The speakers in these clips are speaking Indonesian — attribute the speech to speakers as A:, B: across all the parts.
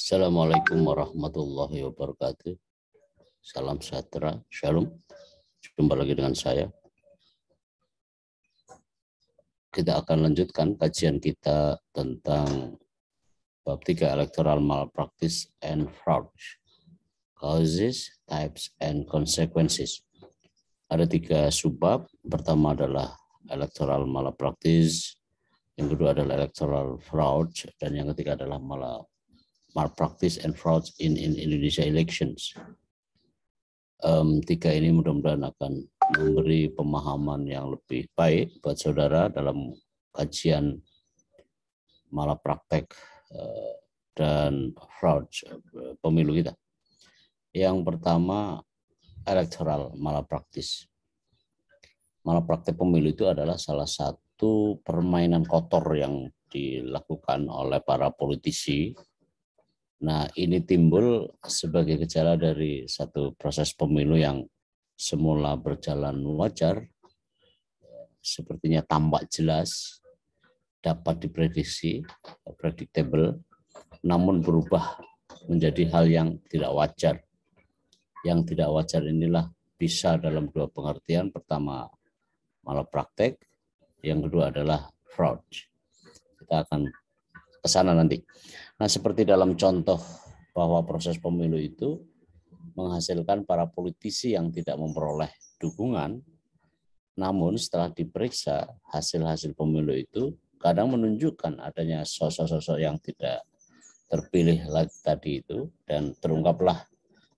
A: Assalamualaikum warahmatullahi wabarakatuh. Salam sejahtera, shalom. Jumpa lagi dengan saya. Kita akan lanjutkan kajian kita tentang bab 3 electoral malpractice and fraud, causes, types, and consequences. Ada 3 subbab. Pertama adalah electoral malpractice, yang kedua adalah electoral fraud, dan yang ketiga adalah malpractice and fraud in Indonesia elections. 3 ini mudah-mudahan akan memberi pemahaman yang lebih baik buat saudara dalam kajian malapraktek dan fraud pemilu kita. Yang pertama, electoral malapraktis. Malapraktek pemilu itu adalah salah satu permainan kotor yang dilakukan oleh para politisi. Nah, ini timbul sebagai gejala dari satu proses pemilu yang semula berjalan wajar, sepertinya tampak jelas, dapat diprediksi, predictable, namun berubah menjadi hal yang tidak wajar. Yang tidak wajar inilah bisa dalam 2 pengertian. Pertama, malapraktek, yang kedua adalah fraud. Kita akan ke sana nanti. Nah, seperti dalam contoh bahwa proses pemilu itu menghasilkan para politisi yang tidak memperoleh dukungan, namun setelah diperiksa hasil-hasil pemilu itu kadang menunjukkan adanya sosok-sosok yang tidak terpilih lagi tadi itu, dan terungkaplah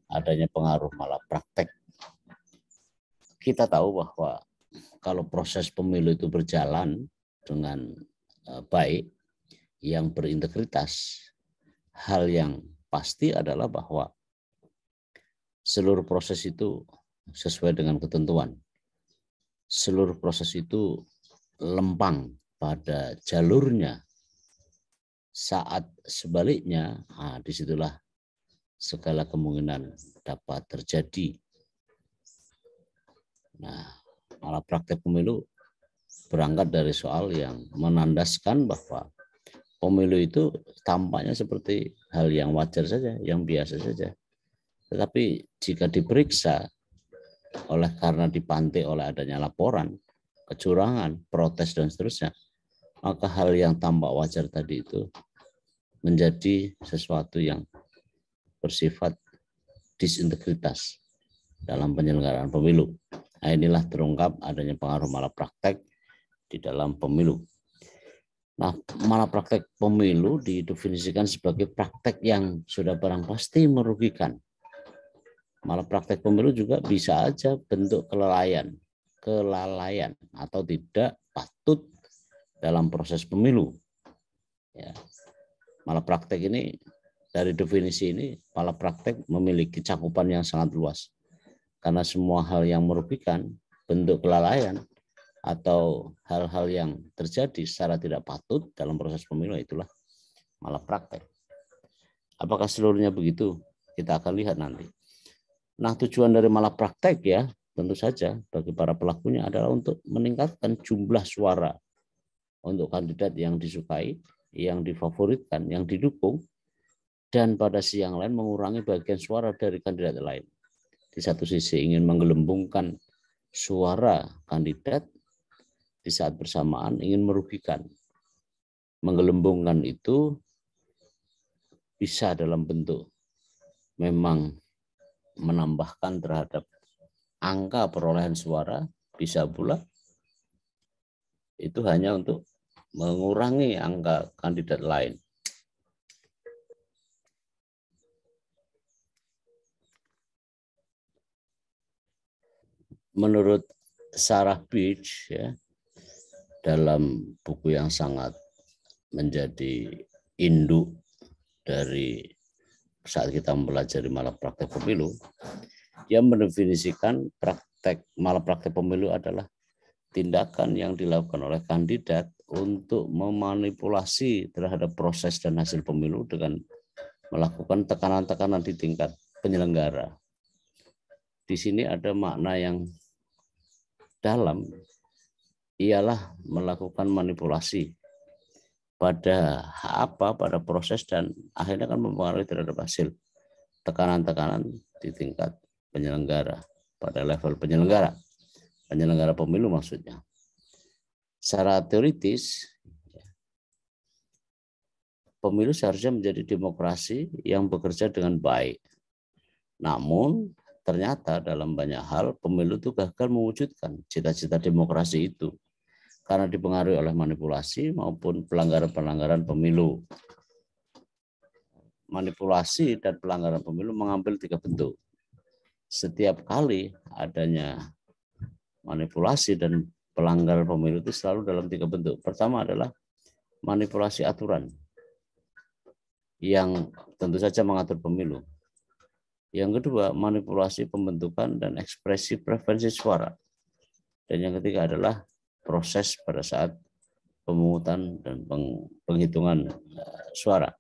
A: adanya pengaruh malapraktek. Kita tahu bahwa kalau proses pemilu itu berjalan dengan baik, yang berintegritas, hal yang pasti adalah bahwa seluruh proses itu sesuai dengan ketentuan. Seluruh proses itu lempang pada jalurnya. Saat sebaliknya, disitulah segala kemungkinan dapat terjadi. Nah, malapraktek pemilu berangkat dari soal yang menandaskan bahwa pemilu itu tampaknya seperti hal yang wajar saja, yang biasa saja. Tetapi jika diperiksa karena dipantik oleh adanya laporan, kecurangan, protes, dan seterusnya, maka hal yang tampak wajar tadi itu menjadi sesuatu yang bersifat disintegritas dalam penyelenggaraan pemilu. Nah, inilah terungkap adanya pengaruh malapraktek di dalam pemilu. Nah, malapraktek pemilu didefinisikan sebagai praktek yang sudah barang pasti merugikan. Malapraktek pemilu juga bisa aja bentuk kelalaian atau tidak patut dalam proses pemilu. Ya. Malapraktek ini, dari definisi ini, malapraktek memiliki cakupan yang sangat luas. Karena semua hal yang merugikan, bentuk kelalaian, atau hal-hal yang terjadi secara tidak patut dalam proses pemilu, itulah malapraktek. Apakah seluruhnya begitu? Kita akan lihat nanti. Nah, tujuan dari malapraktek ya tentu saja bagi para pelakunya adalah untuk meningkatkan jumlah suara untuk kandidat yang disukai, yang difavoritkan, yang didukung, dan pada sisi yang lain mengurangi bagian suara dari kandidat lain. Di satu sisi ingin menggelembungkan suara kandidat, di saat bersamaan ingin merugikan. Menggelembungkan itu bisa dalam bentuk memang menambahkan terhadap angka perolehan suara, bisa pula itu hanya untuk mengurangi angka kandidat lain. Menurut Sarah Beach, ya, dalam buku yang sangat menjadi induk dari saat kita mempelajari malapraktek pemilu, dia mendefinisikan malapraktek pemilu adalah tindakan yang dilakukan oleh kandidat untuk memanipulasi terhadap proses dan hasil pemilu dengan melakukan tekanan-tekanan di tingkat penyelenggara. Di sini ada makna yang dalam, ialah melakukan manipulasi pada proses dan akhirnya kan mempengaruhi terhadap hasil. Tekanan-tekanan di tingkat penyelenggara, pada level penyelenggara pemilu maksudnya. Secara teoritis, pemilu seharusnya menjadi demokrasi yang bekerja dengan baik. Namun ternyata dalam banyak hal pemilu itu gagal mewujudkan cita-cita demokrasi itu karena dipengaruhi oleh manipulasi maupun pelanggaran-pelanggaran pemilu. Manipulasi dan pelanggaran pemilu mengambil 3 bentuk. Setiap kali adanya manipulasi dan pelanggaran pemilu itu selalu dalam 3 bentuk. Pertama adalah manipulasi aturan yang tentu saja mengatur pemilu. Yang kedua, manipulasi pembentukan dan ekspresi preferensi suara. Dan yang ketiga adalah proses pada saat pemungutan dan penghitungan suara.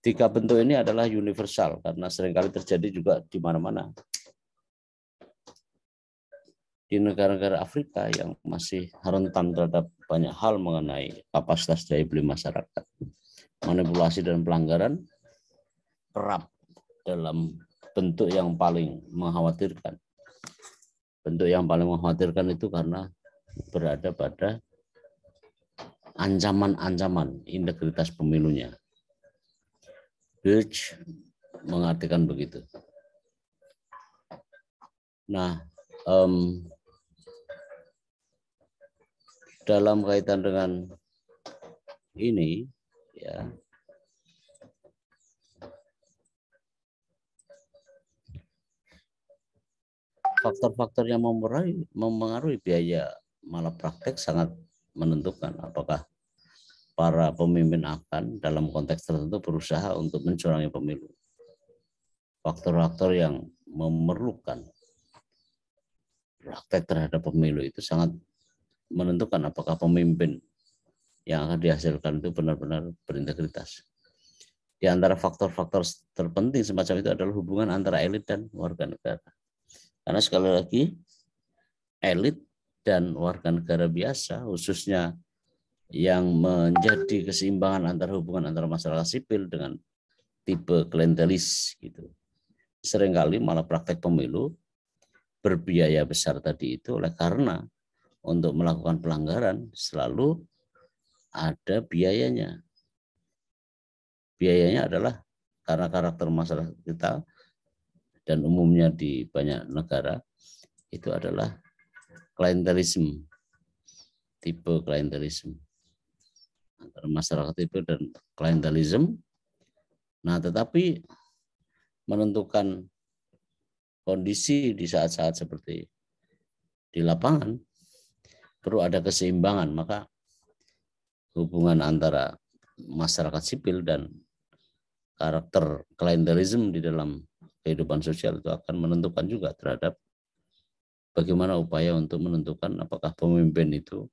A: 3 bentuk ini adalah universal karena seringkali terjadi juga di mana-mana. Di negara-negara Afrika yang masih rentan terhadap banyak hal mengenai kapasitas daya beli masyarakat, manipulasi dan pelanggaran kerap dalam bentuk yang paling mengkhawatirkan. Bentuk yang paling mengkhawatirkan itu karena berada pada ancaman-ancaman integritas pemilunya. Birch mengartikan begitu. Nah, dalam kaitan dengan ini, ya, faktor-faktor yang mempengaruhi biaya malapraktek sangat menentukan apakah para pemimpin akan dalam konteks tertentu berusaha untuk mencurangi pemilu. Faktor-faktor yang memerlukan praktek terhadap pemilu itu sangat menentukan apakah pemimpin yang akan dihasilkan itu benar-benar berintegritas. Di antara faktor-faktor terpenting semacam itu adalah hubungan antara elit dan warga negara. Karena sekali lagi, elit dan warga negara biasa, khususnya yang menjadi keseimbangan antara hubungan antara masyarakat sipil dengan tipe klientelis gitu. Seringkali malah praktek pemilu berbiaya besar tadi itu oleh karena untuk melakukan pelanggaran selalu ada biayanya. Biayanya adalah karena karakter masyarakat kita dan umumnya di banyak negara itu adalah klientelisme, tipe klientelisme. Antara masyarakat itu dan klientelisme. Nah, tetapi menentukan kondisi di saat-saat seperti di lapangan perlu ada keseimbangan, maka hubungan antara masyarakat sipil dan karakter klientelisme di dalam kehidupan sosial itu akan menentukan juga terhadap bagaimana upaya untuk menentukan apakah pemimpin itu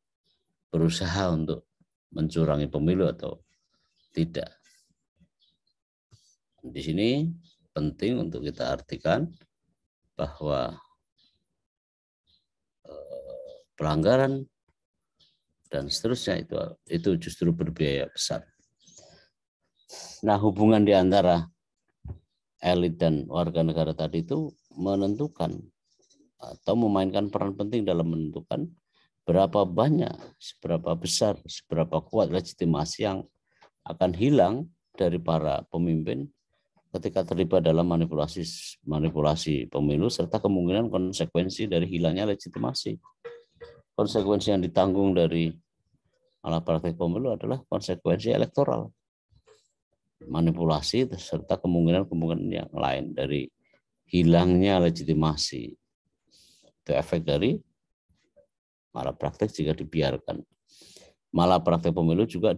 A: berusaha untuk mencurangi pemilu atau tidak. Di sini penting untuk kita artikan bahwa pelanggaran dan seterusnya itu justru berbiaya besar. Nah, hubungan di antara elit dan warga negara tadi itu menentukan atau memainkan peran penting dalam menentukan berapa banyak, seberapa besar, seberapa kuat legitimasi yang akan hilang dari para pemimpin ketika terlibat dalam manipulasi pemilu serta kemungkinan konsekuensi dari hilangnya legitimasi. Konsekuensi yang ditanggung dari malapraktik pemilu adalah konsekuensi elektoral. Manipulasi serta kemungkinan yang lain dari hilangnya legitimasi. Itu efek dari malapraktik jika dibiarkan. Malapraktik pemilu juga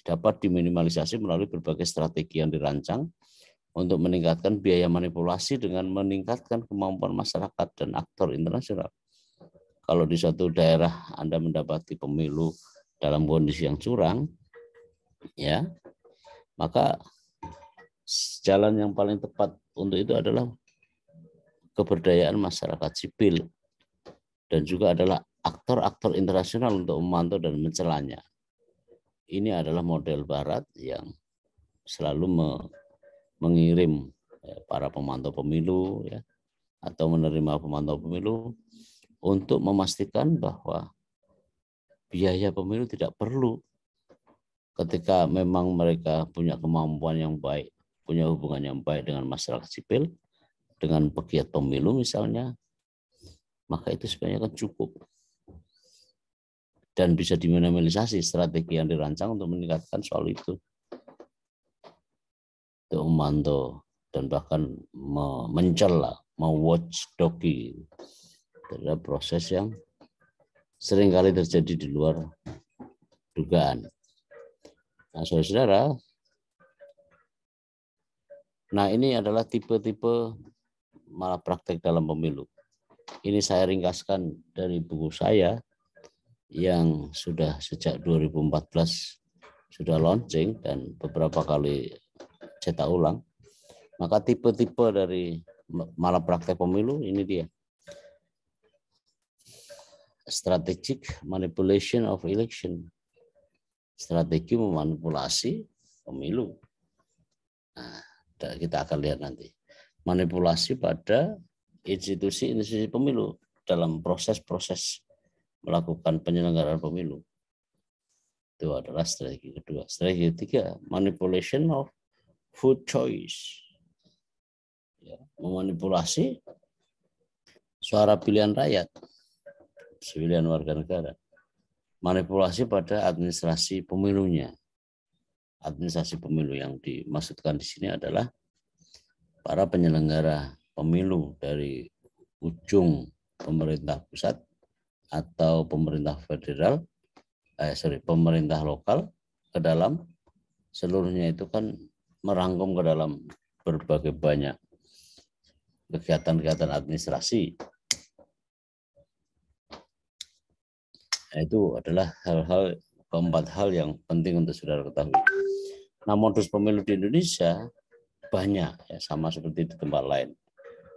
A: dapat diminimalisasi melalui berbagai strategi yang dirancang untuk meningkatkan biaya manipulasi dengan meningkatkan kemampuan masyarakat dan aktor internasional. Kalau di suatu daerah Anda mendapati pemilu dalam kondisi yang curang, ya, maka jalan yang paling tepat untuk itu adalah keberdayaan masyarakat sipil dan juga adalah aktor-aktor internasional untuk memantau dan mencelanya. Ini adalah model Barat yang selalu mengirim para pemantau pemilu ya, atau menerima pemantau pemilu untuk memastikan bahwa biaya pemilu tidak perlu ketika memang mereka punya kemampuan yang baik, punya hubungan yang baik dengan masyarakat sipil, dengan pegiat pemilu misalnya, maka itu sebenarnya kan cukup. Dan bisa diminimalisasi strategi yang dirancang untuk meningkatkan soal itu. Untuk memantau dan bahkan mencela, watchdogi terhadap proses yang seringkali terjadi di luar dugaan. Nah, saudara-saudara, nah ini adalah tipe-tipe malapraktek dalam pemilu. Ini saya ringkaskan dari buku saya yang sudah sejak 2014 sudah launching dan beberapa kali cetak ulang. Maka tipe-tipe dari malapraktek pemilu ini dia. Strategic manipulation of election. Strategi memanipulasi pemilu. Nah, kita akan lihat nanti. Manipulasi pada institusi-institusi pemilu dalam proses-proses melakukan penyelenggaraan pemilu. Itu adalah strategi kedua. Strategi ketiga, manipulation of food choice. Ya, memanipulasi suara pilihan rakyat, pilihan warga negara. Manipulasi pada administrasi pemilunya. Administrasi pemilu yang dimaksudkan di sini adalah para penyelenggara pemilu dari ujung pemerintah pusat atau pemerintah federal, pemerintah lokal ke dalam seluruhnya itu kan merangkum ke dalam berbagai banyak kegiatan-kegiatan administrasi. Itu adalah keempat hal yang penting untuk saudara ketahui. Nah, modus pemilu di Indonesia banyak ya, sama seperti di tempat lain.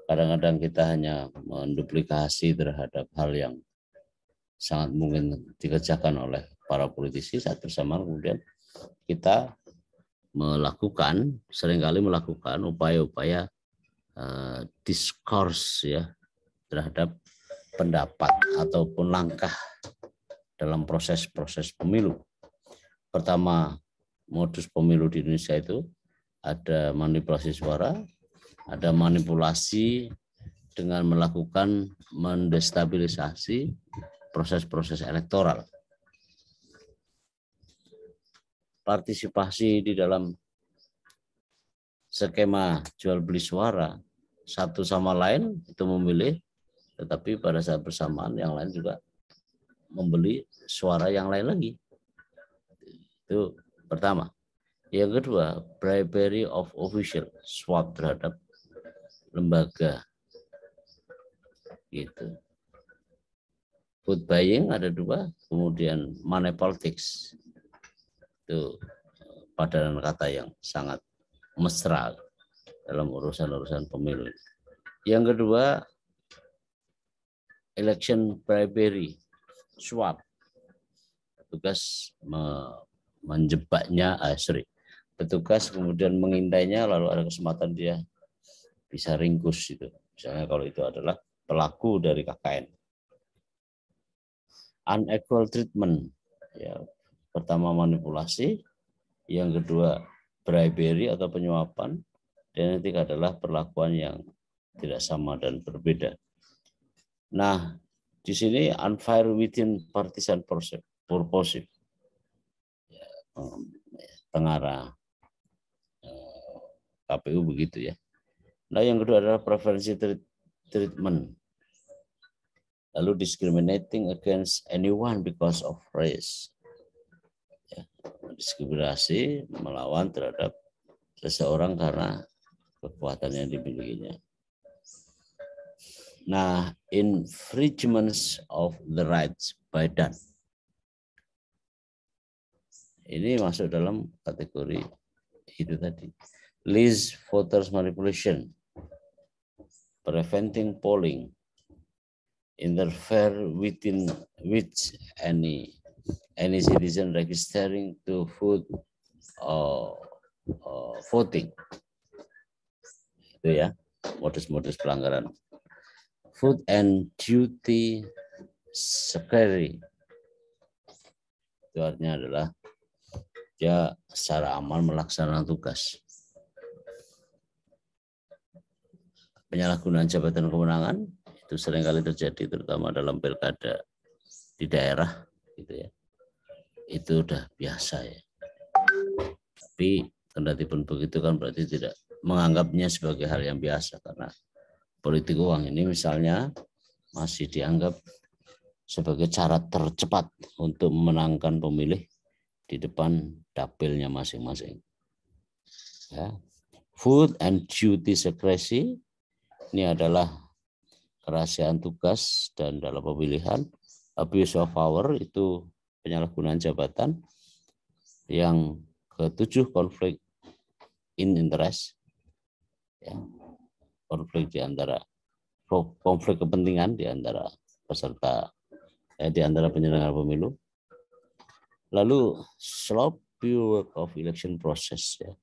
A: Kadang-kadang kita hanya menduplikasi terhadap hal yang sangat mungkin dikerjakan oleh para politisi, saat bersamaan kemudian kita seringkali melakukan upaya-upaya diskurs ya terhadap pendapat ataupun langkah dalam proses-proses pemilu. Pertama, modus pemilu di Indonesia itu ada manipulasi suara, ada manipulasi dengan melakukan mendestabilisasi proses-proses elektoral. Partisipasi di dalam skema jual beli suara, satu sama lain itu memilih, tetapi pada saat bersamaan yang lain juga membeli suara yang lain lagi. Itu pertama. Yang kedua, bribery of official, suap terhadap lembaga. Gitu. Vote buying ada dua, kemudian money politics. Itu padanan kata yang sangat mesra dalam urusan-urusan pemilu. Yang kedua, election bribery, suap. Petugas menjebaknya, petugas kemudian mengintainya, lalu ada kesempatan dia bisa ringkus itu. Misalnya kalau itu adalah pelaku dari KKN. Unequal treatment, ya, pertama manipulasi, yang kedua bribery atau penyuapan, dan yang ketiga adalah perlakuan yang tidak sama dan berbeda. Nah, di sini unfair within partisan purposive, ya, pengarah KPU begitu ya. Nah, yang kedua adalah preferensi treatment. Lalu discriminating against anyone because of race. Ya, diskriminasi melawan terhadap seseorang karena kekuatan yang dimilikinya. Nah, infringements of the rights by done. Ini masuk dalam kategori itu tadi. Least voters manipulation, preventing polling, interfere within which any citizen registering to vote or voting. Itu ya, modus-modus pelanggaran. Food and duty secretary. Itu artinya adalah dia secara aman melaksanakan tugas. Penyalahgunaan jabatan kewenangan itu seringkali terjadi terutama dalam pilkada di daerah gitu ya. Itu udah biasa ya. Tapi kendati pun begitu kan berarti tidak menganggapnya sebagai hal yang biasa karena politik uang ini misalnya masih dianggap sebagai cara tercepat untuk memenangkan pemilih di depan dapilnya masing-masing. Ya. Food and duty secrecy ini adalah kerahasiaan tugas dan dalam pemilihan. Abuse of power itu penyalahgunaan jabatan. Yang ketujuh konflik in interest, ya, konflik kepentingan di antara peserta, di antara penyelenggara pemilu. Lalu sloppy work of election process, ya.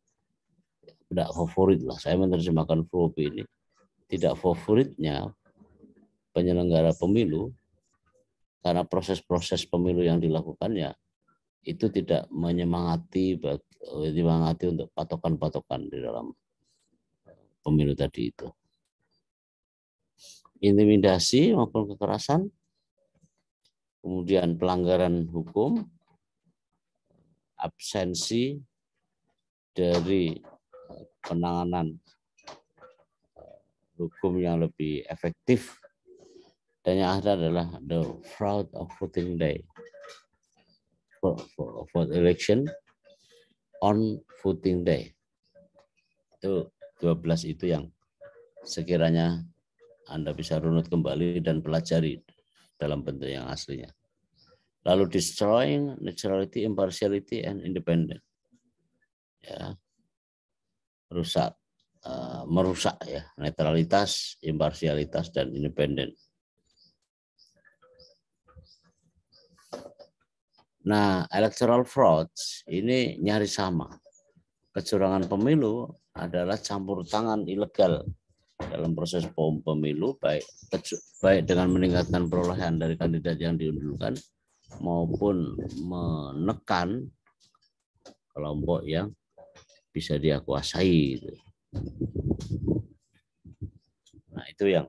A: Tidak favorit lah, saya menerjemahkan sloppy ini. Tidak favoritnya penyelenggara pemilu karena proses-proses pemilu yang dilakukannya itu tidak menyemangati untuk patokan-patokan di dalam pemilu tadi itu. Intimidasi maupun kekerasan, kemudian pelanggaran hukum, absensi dari penanganan hukum yang lebih efektif, dan yang ada adalah the fraud of voting day, for election on voting day. Itu 12 itu yang sekiranya Anda bisa runut kembali dan pelajari dalam bentuk yang aslinya. Lalu destroying neutrality, impartiality, and independent. Ya, merusak ya netralitas, imparsialitas, dan independen. Nah, electoral fraud ini nyaris sama. Kecurangan pemilu adalah campur tangan ilegal dalam proses pemilu, baik dengan meningkatkan perolehan dari kandidat yang diunggulkan maupun menekan kelompok yang bisa dia kuasai. Nah, itu yang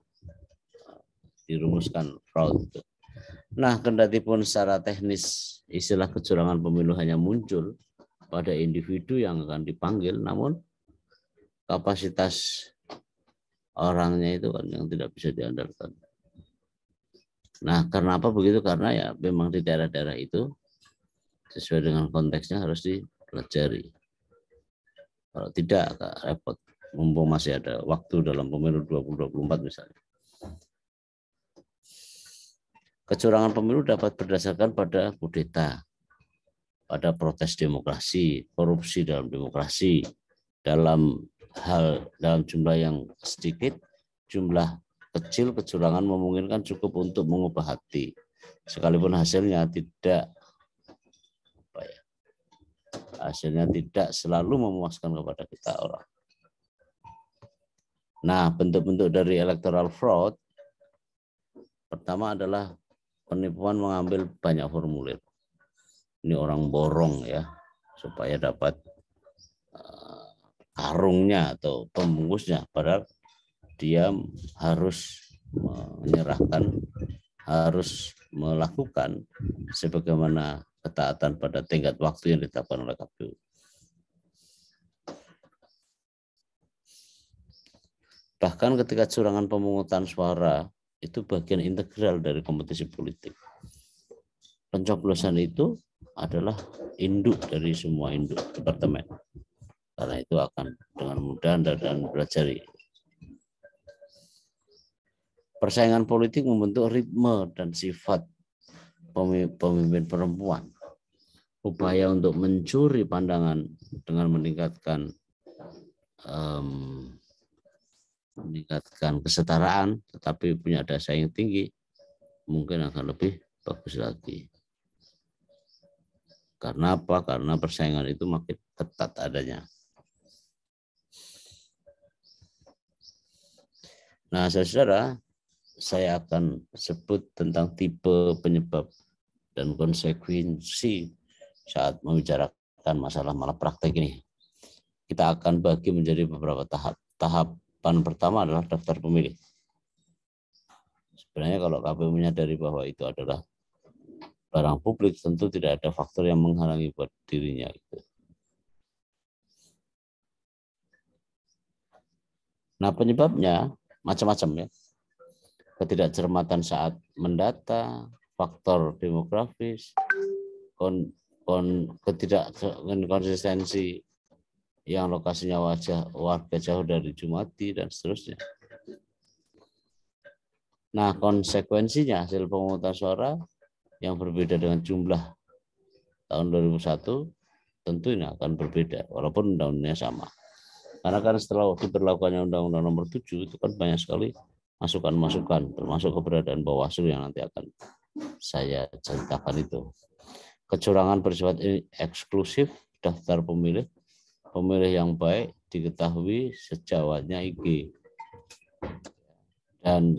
A: dirumuskan fraud itu. Nah, kendati pun secara teknis istilah kecurangan pemilu hanya muncul pada individu yang akan dipanggil, namun kapasitas orangnya itu kan yang tidak bisa diandalkan. Nah, karena apa begitu? Karena ya memang di daerah-daerah itu sesuai dengan konteksnya harus dipelajari. Kalau tidak agak repot, mumpung masih ada waktu dalam pemilu 2024 misalnya. Kecurangan pemilu dapat berdasarkan pada kudeta, pada protes demokrasi, korupsi dalam demokrasi, dalam jumlah yang sedikit, jumlah kecil kecurangan memungkinkan cukup untuk mengubah hati, sekalipun hasilnya tidak selalu memuaskan kepada kita orang. Nah, bentuk-bentuk dari electoral fraud pertama adalah penipuan mengambil banyak formulir. Ini orang borong ya, supaya dapat karungnya atau pembungkusnya, padahal dia harus melakukan sebagaimana ketaatan pada tenggat waktu yang ditetapkan oleh KPU. Bahkan ketika curangan pemungutan suara itu bagian integral dari kompetisi politik. Pencoblosan itu adalah induk dari semua induk departemen. Karena itu akan dengan mudah dan pelajari. Persaingan politik membentuk ritme dan sifat pemimpin perempuan. Upaya untuk mencuri pandangan dengan meningkatkan kesetaraan, tetapi punya daya saing tinggi, mungkin akan lebih bagus lagi. Karena apa? Karena persaingan itu makin ketat adanya. Nah, saudara, saya akan sebut tentang tipe penyebab dan konsekuensi saat membicarakan masalah malapraktek ini. Kita akan bagi menjadi beberapa tahap. Tahapan pertama adalah daftar pemilih. Sebenarnya kalau KPU menyadari bahwa itu adalah barang publik, tentu tidak ada faktor yang menghalangi buat dirinya itu. Nah, penyebabnya macam-macam ya. Ketidakcermatan saat mendata, faktor demografis, ketidakkonsistensi yang lokasinya warga jauh dari Jumati, dan seterusnya. Nah, konsekuensinya hasil pemungutan suara yang berbeda dengan jumlah tahun 2001 tentu ini akan berbeda, walaupun undang-undangnya sama. Karena kan setelah diberlakukannya Undang-Undang Nomor 7 itu kan banyak sekali masukan-masukan, termasuk keberadaan Bawaslu yang nanti akan saya ceritakan itu. Kecurangan bersifat eksklusif daftar pemilih yang baik diketahui sejawatnya IG. Dan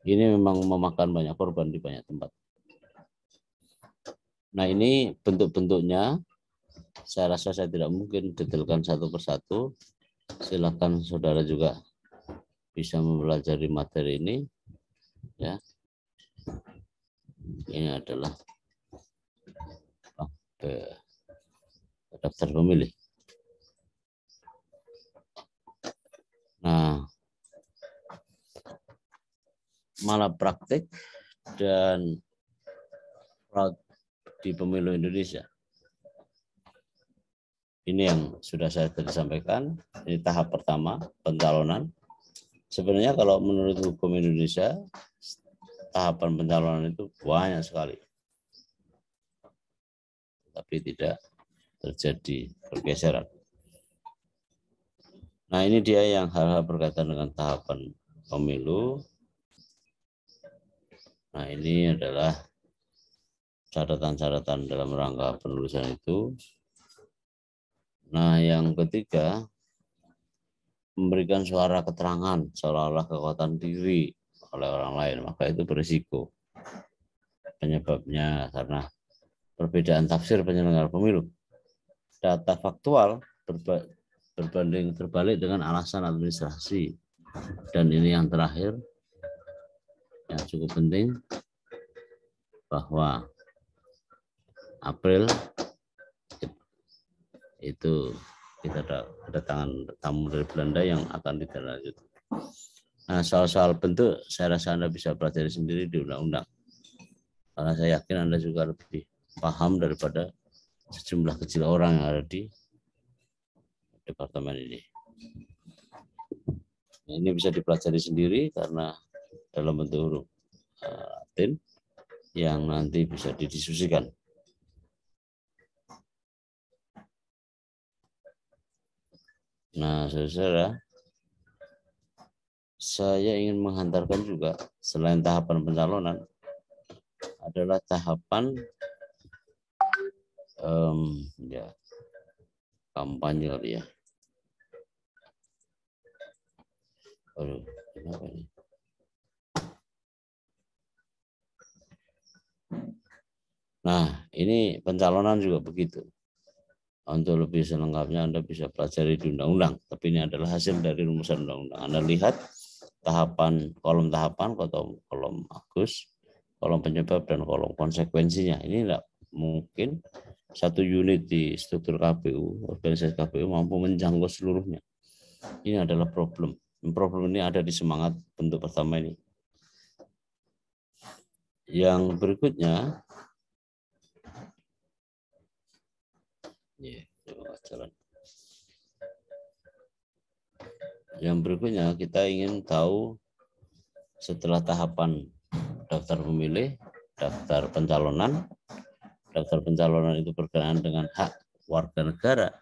A: ini memang memakan banyak korban di banyak tempat. Nah, ini bentuk-bentuknya. Saya rasa saya tidak mungkin detailkan satu persatu. Silakan saudara juga bisa mempelajari materi ini. Ya, ini adalah daftar pemilih. Nah, malapraktik dan fraud di pemilu Indonesia. Ini yang sudah saya tadi sampaikan. Ini tahap pertama, pencalonan. Sebenarnya kalau menurut hukum Indonesia, tahapan pencalonan itu banyak sekali. Tapi tidak terjadi pergeseran. Nah, ini dia yang hal-hal berkaitan dengan tahapan pemilu. Nah, ini adalah catatan-catatan dalam rangka penulisan itu. Nah, yang ketiga, memberikan suara keterangan seolah-olah kekuatan diri oleh orang lain, maka itu berisiko. Penyebabnya karena perbedaan tafsir penyelenggara pemilu. Data faktual berbanding terbalik dengan alasan administrasi. Dan ini yang terakhir, yang cukup penting, bahwa April itu kita kedatangan tamu dari Belanda yang akan ditindaklanjuti. Nah, soal-soal bentuk saya rasa Anda bisa pelajari sendiri di undang-undang. Karena saya yakin Anda juga lebih paham daripada sejumlah kecil orang yang ada di departemen ini. Ini bisa dipelajari sendiri karena dalam bentuk huruf Latin yang nanti bisa didiskusikan. Nah, saudara, saya ingin menghantarkan juga selain tahapan pencalonan adalah tahapan kampanye kali ya. Aduh, kenapa nih? Nah, ini pencalonan juga begitu. Untuk lebih selengkapnya Anda bisa pelajari di undang-undang. Tapi ini adalah hasil dari rumusan undang-undang. Anda lihat tahapan, kolom Agus, kolom penyebab, dan kolom konsekuensinya. Ini tidak mungkin satu unit di struktur KPU, organisasi KPU mampu menjangkau seluruhnya. Ini adalah problem. Problem ini ada di semangat bentuk pertama ini. Yang berikutnya, yang berikutnya kita ingin tahu setelah tahapan daftar pemilih, daftar pencalonan. Daftar pencalonan itu berkenaan dengan hak warga negara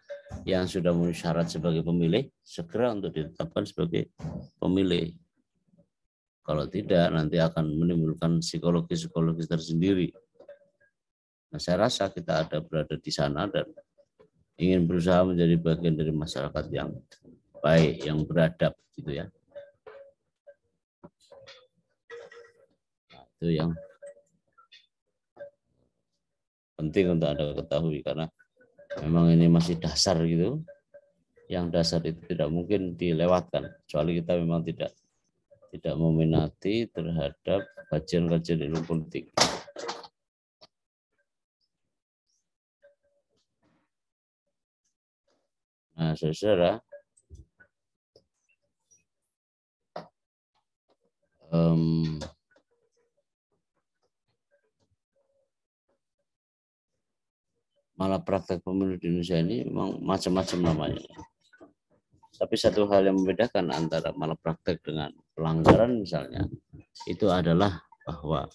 A: yang sudah memenuhi syarat sebagai pemilih, segera untuk ditetapkan sebagai pemilih. Kalau tidak, nanti akan menimbulkan psikologi tersendiri. Nah, saya rasa kita berada di sana dan ingin berusaha menjadi bagian dari masyarakat yang baik, yang beradab, gitu ya. Nah, itu yang penting untuk Anda ketahui, karena memang ini masih dasar gitu. Yang dasar itu tidak mungkin dilewatkan, kecuali kita memang tidak meminati terhadap kajian-kajian ilmu politik. Nah, saudara, malah praktek pemilu di Indonesia ini memang macam-macam namanya. Tapi satu hal yang membedakan antara malapraktek dengan pelanggaran misalnya, itu adalah bahwa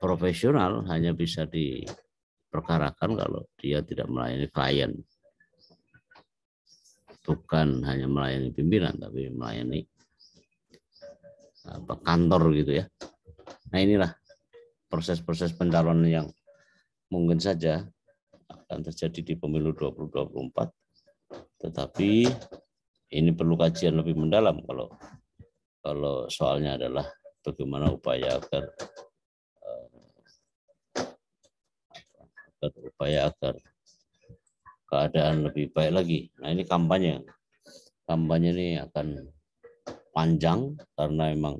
A: profesional hanya bisa diperkarakan kalau dia tidak melayani klien. Bukan hanya melayani pimpinan, tapi melayani kantor gitu ya. Nah, inilah proses-proses pencalonan yang mungkin saja akan terjadi di pemilu 2024. Tetapi ini perlu kajian lebih mendalam kalau soalnya adalah bagaimana upaya agar keadaan lebih baik lagi. Nah, ini kampanye. Kampanye ini akan panjang karena memang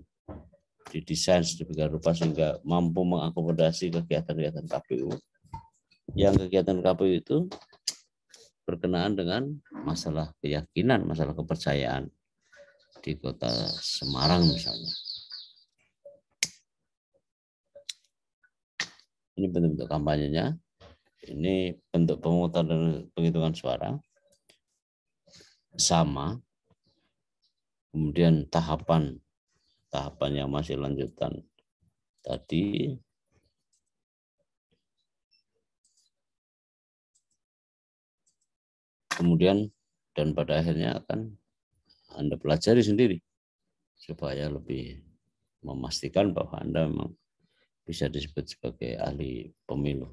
A: didesain sedemikian rupa sehingga mampu mengakomodasi kegiatan-kegiatan KPU. Yang kegiatan KPU itu berkenaan dengan masalah keyakinan, masalah kepercayaan di Kota Semarang misalnya. Ini bentuk-bentuk kampanyenya. Ini bentuk pemungutan dan penghitungan suara. Sama. Kemudian tahapan yang masih lanjutan tadi. Kemudian dan pada akhirnya akan Anda pelajari sendiri supaya lebih memastikan bahwa Anda memang bisa disebut sebagai ahli pemilu.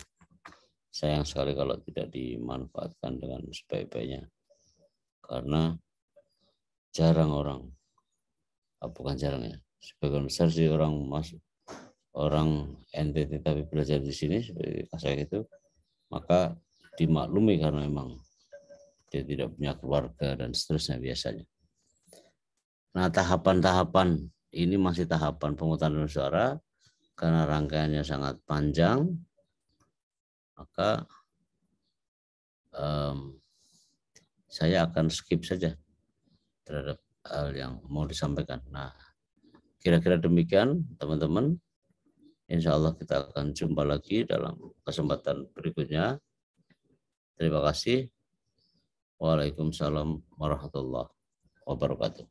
A: Sayang sekali kalau tidak dimanfaatkan dengan sebaik-baiknya. Karena jarang bukan jarang ya, sebagian besar sih orang NTT tapi belajar di sini seperti saya itu, maka dimaklumi karena memang dia tidak punya keluarga dan seterusnya biasanya. Nah, tahapan-tahapan ini masih tahapan pemungutan suara karena rangkaiannya sangat panjang, maka saya akan skip saja terhadap hal yang mau disampaikan. Nah, kira-kira demikian teman-teman. Insya Allah kita akan jumpa lagi dalam kesempatan berikutnya. Terima kasih. Waalaikumsalam warahmatullahi wabarakatuh.